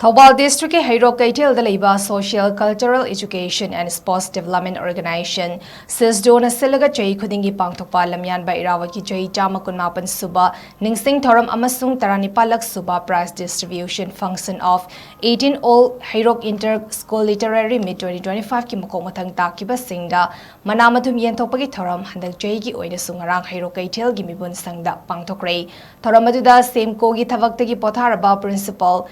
THOUBAL District Heirok KEITHEL the LEIBA Social, Cultural, Education and Sports Development Organization SCEASDO na SILLAGA CHAHI KHUDING PANGTHOKPA LAMYANBA IRABOT ki CHAHI 148 SUBA NINGSING THOURAM AMASUNG 32 SUBA prize distribution function of 18 All Heirok Inter-School Literary Meet 2025 ki Makok Mathang Takhiba singda Mathum Yen-Thokpagi THOURAM HANDAK CHAHI ki OINASU NGARANG Heirok KEITHEL gi MIPUNSANG da PANGTHOK-KHRE THOURAM aduda SEMCO gi thabaktagi potharaba principal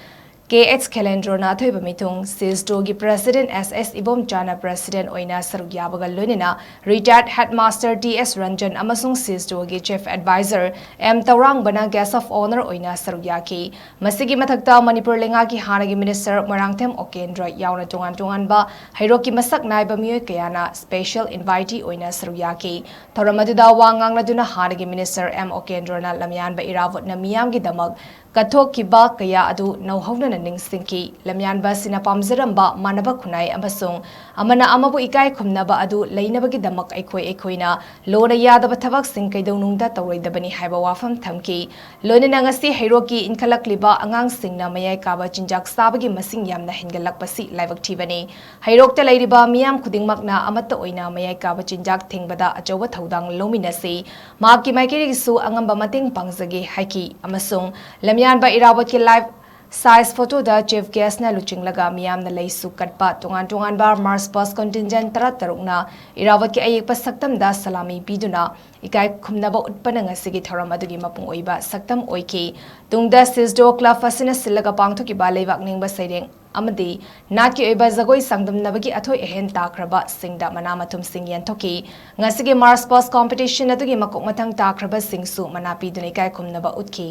KH Calendrona Thoiba Mitung, SCEASDO gi President SS Ibom Chana President Oina Saruk Yabaga Lunina, Retired Headmaster TS Ranjan Amasung SCEASDO gi Chief Advisor M THOURAM Bana Guest of Honor Oina Saruk Yaki, Masigi Mathakta Manipur Lenga ki Hanagi Minister Marangthem Okendra Yauna Tungan Ba, Heirok ki Masak Naiba Mioy Kayana, Special Invitee Oina Saruk Yaki, Thouramaduda Wangang Laduna Hanagi Minister M Okendra na LAMYANBA IRABOT na Miyam gi Damag, KATHOK-KHRE kaya adu nauhawna na NINGSING LAMYANBA sina pamzaramba manaba khunai amasung amana amabu ikai khumnaba adu leinabagi damak aikhoina lona yadaba thabak sing kaidonungda tawroidabani haiba wafam thamki lona ngasi Heirok ki inkhalakliba angang singna mayai kaba chinjak sabagi masing yamna hingalakpasi laibak thibani Heirok ta leiriba miyam khudingmakna amata oina mayai kaba chinjak thingbada achoba thodang lominasi maki maikeri su angamba mating pangjage haiki amasung LAMYANBA IRABOT ki live size photo da chief guest na luchinglaga miyam na leisu katpa tungan bar Mars bus contingent taruk na IRABOT ki ayek pa saktam da salami biduna ikai khumnaba utpana ngasigi thoram adugi mapung oiba saktam oiki tungda SCEASDO club fasina SILLAGA PANGTHOK-KHRE leibak ningba saireng amadi natki oiba jagoi sangdamnabagi athoi ehen takraba singda mana Mathum Yen-Thokpagi ngasigi Mars bus competition adugi Makok Mathang Takhiba singsu mana piduna ikai khumnaba utki